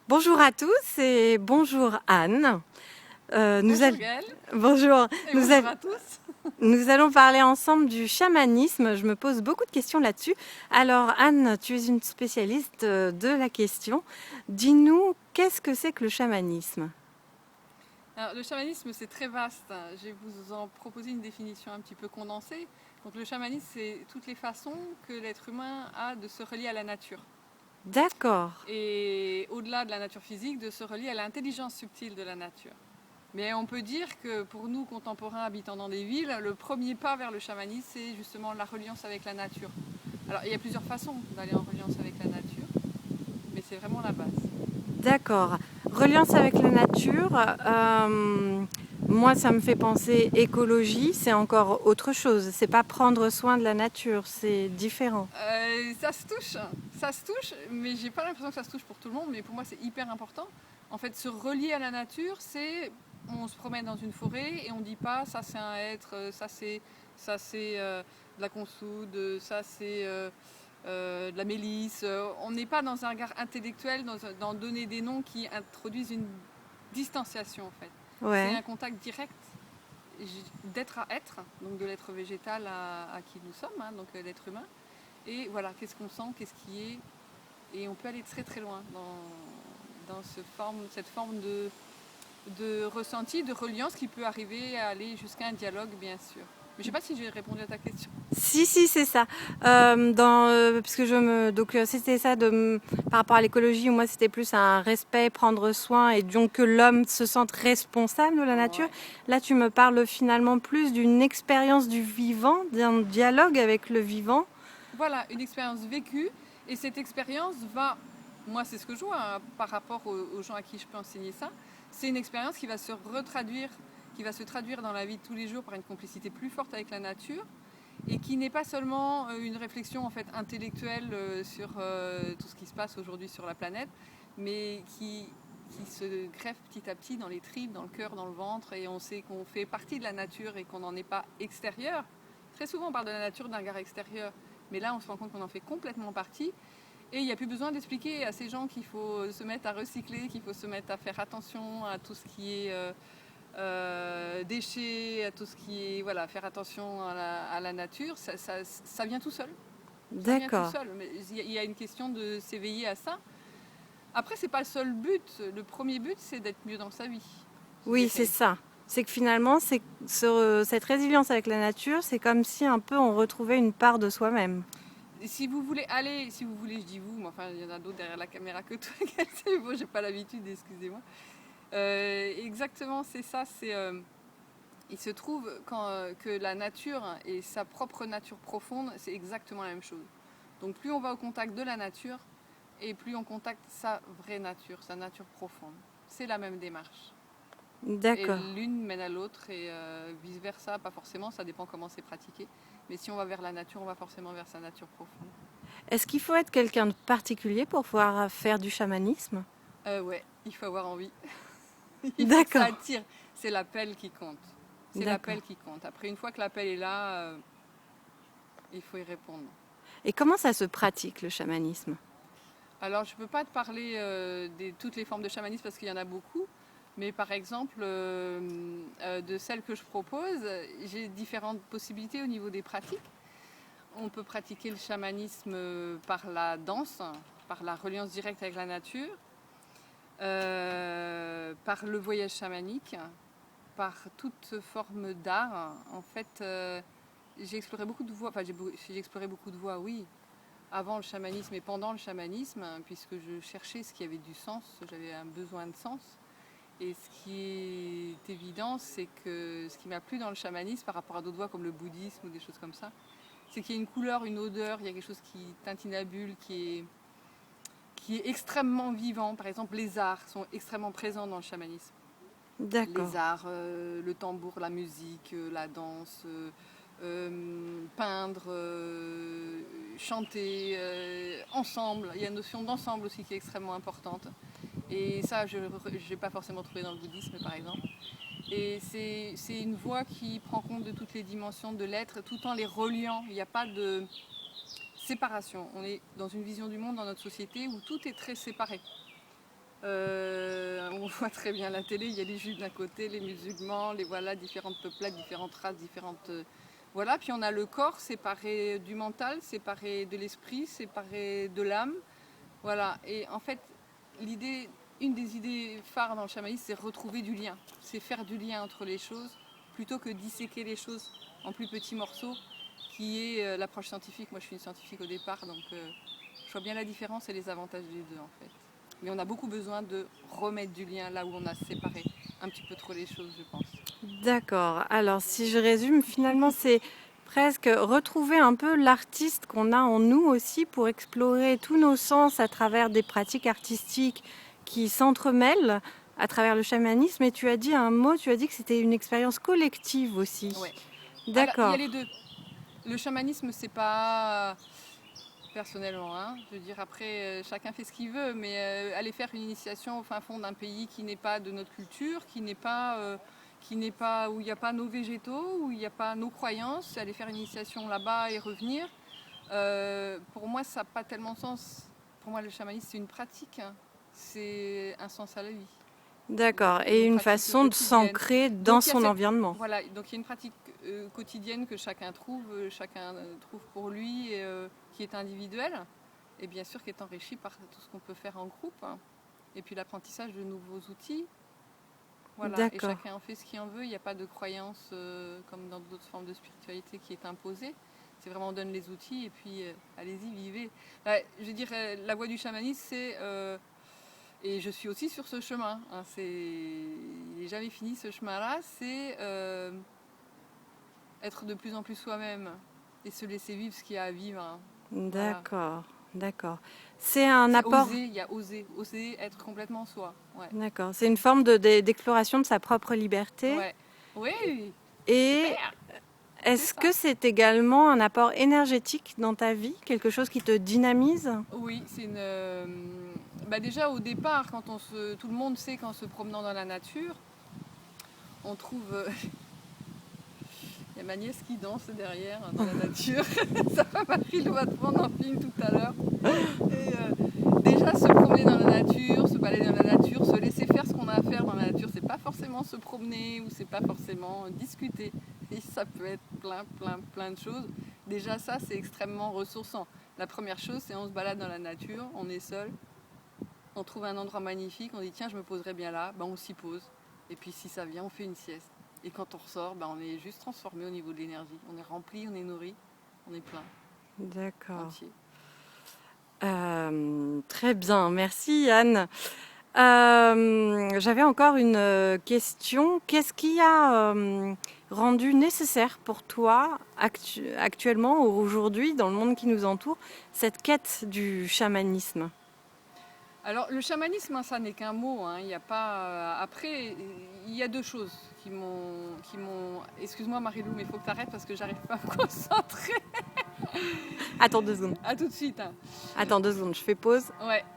Bonjour à tous et bonjour Anne. Bonjour Gaëlle Bonjour. et bonjour à tous. Nous allons parler ensemble du chamanisme. Je me pose beaucoup de questions là-dessus. Alors Anne, tu es une spécialiste de la question. Dis-nous, qu'est-ce que c'est que le chamanisme? Alors, le chamanisme, c'est très vaste. Je vais vous en proposer une définition un petit peu condensée. Donc, le chamanisme, c'est toutes les façons que l'être humain a de se relier à la nature. D'accord. Et au-delà de la nature physique, de se relier à l'intelligence subtile de la nature. Mais on peut dire que pour nous, contemporains habitant dans des villes, le premier pas vers le chamanisme, c'est justement la reliance avec la nature. Alors, il y a plusieurs façons d'aller en reliance avec la nature, mais c'est vraiment la base. D'accord. Reliance avec la nature, moi ça me fait penser écologie, c'est encore autre chose. C'est pas prendre soin de la nature, c'est différent. Ça se touche, mais j'ai pas l'impression que ça se touche pour tout le monde, mais pour moi c'est hyper important. En fait, se relier à la nature, c'est on se promène dans une forêt et on dit pas ça c'est un être, ça c'est de la consoude, ça c'est de la mélisse. On n'est pas dans un regard intellectuel, dans donner des noms qui introduisent une distanciation en fait. C'est Ouais. un contact direct d'être à être, donc de l'être végétal à qui nous sommes, hein, donc l'être humain. Et voilà, qu'est-ce qu'on sent, qu'est-ce qui est. Et on peut aller très très loin dans cette forme de ressenti, de reliance qui peut arriver à aller jusqu'à un dialogue, bien sûr. Mais je ne sais pas si j'ai répondu à ta question. Si, si, c'est ça. Parce que c'était ça par rapport à l'écologie. Moi, c'était plus un respect, prendre soin, et donc que l'homme se sente responsable de la nature. Ouais. Là, tu me parles finalement plus d'une expérience du vivant, d'un dialogue avec le vivant. Voilà, une expérience vécue. Et cette expérience va, moi c'est ce que je vois hein, par rapport aux gens à qui je peux enseigner ça, c'est une expérience qui va se retraduire, qui va se traduire dans la vie de tous les jours par une complicité plus forte avec la nature et qui n'est pas seulement une réflexion en fait intellectuelle sur tout ce qui se passe aujourd'hui sur la planète, mais qui se greffe petit à petit dans les tripes, dans le cœur, dans le ventre, et on sait qu'on fait partie de la nature et qu'on n'en est pas extérieur. Très souvent on parle de la nature d'un regard extérieur, mais là on se rend compte qu'on en fait complètement partie. Et il n'y a plus besoin d'expliquer à ces gens qu'il faut se mettre à recycler, qu'il faut se mettre à faire attention à tout ce qui est déchets, à tout ce qui est voilà, faire attention à la nature, ça vient tout seul. Ça vient tout D'accord. seul. Mais il y a une question de s'éveiller à ça. Après, c'est pas le seul but. Le premier but, c'est d'être mieux dans sa vie, je Oui, c'est dirais. ça. C'est que finalement, cette résilience avec la nature, c'est comme si un peu on retrouvait une part de soi-même. Et si vous voulez aller, si vous voulez, je dis vous, mais enfin il y en a d'autres derrière la caméra que toi, c'est bon, j'ai pas l'habitude, excusez-moi. Exactement, c'est ça. Il se trouve que la nature et sa propre nature profonde, c'est exactement la même chose. Donc plus on va au contact de la nature, et plus on contacte sa vraie nature, sa nature profonde. C'est la même démarche. Et D'accord. l'une mène à l'autre et vice-versa, pas forcément, ça dépend comment c'est pratiqué. Mais si on va vers la nature, on va forcément vers sa nature profonde. Est-ce qu'il faut être quelqu'un de particulier pour pouvoir faire du chamanisme? Ouais, il faut avoir envie. Il faut que ça D'accord. attire. C'est l'appel qui compte. C'est D'accord. l'appel qui compte. Après, une fois que l'appel est là, il faut y répondre. Et comment ça se pratique le chamanisme? Alors, je ne peux pas te parler de toutes les formes de chamanisme parce qu'il y en a beaucoup. Mais par exemple, de celles que je propose, j'ai différentes possibilités au niveau des pratiques. On peut pratiquer le chamanisme par la danse, par la reliance directe avec la nature, par le voyage chamanique, par toute forme d'art. En fait, j'ai exploré beaucoup de voies. Enfin, j'ai exploré beaucoup de voies, oui, avant le chamanisme et pendant le chamanisme, hein, puisque je cherchais ce qui avait du sens, j'avais un besoin de sens. Et ce qui est évident, c'est que ce qui m'a plu dans le chamanisme par rapport à d'autres voies comme le bouddhisme ou des choses comme ça, c'est qu'il y a une couleur, une odeur, il y a quelque chose qui tintinabule, qui est extrêmement vivant. Par exemple, les arts sont extrêmement présents dans le chamanisme. D'accord. Les arts, le tambour, la musique, la danse, peindre, chanter, ensemble. Il y a une notion d'ensemble aussi qui est extrêmement importante. Et ça, je n'ai pas forcément trouvé dans le bouddhisme, par exemple. Et c'est une voie qui prend compte de toutes les dimensions de l'être, tout en les reliant. Il n'y a pas de séparation. On est dans une vision du monde dans notre société où tout est très séparé. On voit très bien la télé, il y a les juifs d'un côté, les musulmans, les voilà, différentes peuplades, différentes races, différentes... voilà, puis on a le corps séparé du mental, séparé de l'esprit, séparé de l'âme. Voilà, et en fait, une des idées phares dans le chamanisme, c'est retrouver du lien. C'est faire du lien entre les choses, plutôt que disséquer les choses en plus petits morceaux, qui est l'approche scientifique. Moi, je suis une scientifique au départ, donc je vois bien la différence et les avantages des deux, en fait. Mais on a beaucoup besoin de remettre du lien là où on a séparé un petit peu trop les choses, je pense. D'accord. Alors, si je résume, finalement, c'est presque retrouver un peu l'artiste qu'on a en nous aussi pour explorer tous nos sens à travers des pratiques artistiques qui s'entremêlent à travers le chamanisme. Et tu as dit un mot, tu as dit que c'était une expérience collective aussi. Ouais. Alors, il y a D'accord. les deux. Le chamanisme, c'est pas... personnellement, hein. Je veux dire, après, chacun fait ce qu'il veut, mais aller faire une initiation au fin fond d'un pays qui n'est pas de notre culture, qui n'est pas, où il n'y a pas nos végétaux, où il n'y a pas nos croyances, aller faire une initiation là-bas et revenir, pour moi, ça n'a pas tellement de sens. Pour moi, le chamanisme, c'est une pratique, hein. C'est un sens à la vie. D'accord. Et une façon de s'ancrer dans son environnement. Voilà, donc il y a une pratique quotidienne que chacun trouve pour lui, qui est individuelle, et bien sûr qui est enrichie par tout ce qu'on peut faire en groupe, hein. Et puis l'apprentissage de nouveaux outils. Voilà, et chacun en fait ce qu'il en veut. Il n'y a pas de croyance comme dans d'autres formes de spiritualité qui est imposée. C'est vraiment on donne les outils et puis allez-y, vivez. Je veux dire, la voie du chamanisme, c'est... et je suis aussi sur ce chemin, hein. Il n'est jamais fini ce chemin-là, c'est être de plus en plus soi-même et se laisser vivre ce qu'il y a à vivre, hein. D'accord, voilà. d'accord. C'est un apport. Il y a oser être complètement soi. Ouais. D'accord. C'est une forme d'exploration de sa propre liberté. Ouais. Oui. Et est-ce que c'est également un apport énergétique dans ta vie, quelque chose qui te dynamise? Oui, c'est une. Déjà au départ, tout le monde sait qu'en se promenant dans la nature, on trouve. Il y a ma nièce qui danse derrière dans la nature. Ça m'a pris le va te prendre en film tout à l'heure. Et déjà se promener dans la nature, se balader dans la nature, se laisser faire ce qu'on a à faire dans la nature, c'est pas forcément se promener ou c'est pas forcément discuter. Et ça peut être plein de choses. Déjà ça, c'est extrêmement ressourçant. La première chose, c'est on se balade dans la nature, on est seul, on trouve un endroit magnifique, on dit tiens je me poserai bien là, on s'y pose. Et puis si ça vient, on fait une sieste. Et quand on ressort, on est juste transformé au niveau de l'énergie. On est rempli, on est nourri, on est plein. D'accord. Entier. Très bien, merci Anne. J'avais encore une question. Qu'est-ce qui a rendu nécessaire pour toi actuellement ou aujourd'hui dans le monde qui nous entoure cette quête du chamanisme? Alors le chamanisme, ça n'est qu'un mot, hein. Il y a pas. Après, il y a deux choses qui m'ont. Excuse-moi Marilou, mais il faut que tu arrêtes parce que j'arrive pas à me concentrer. Attends 2 secondes. À tout de suite, hein. Attends 2 secondes, je fais pause. Ouais.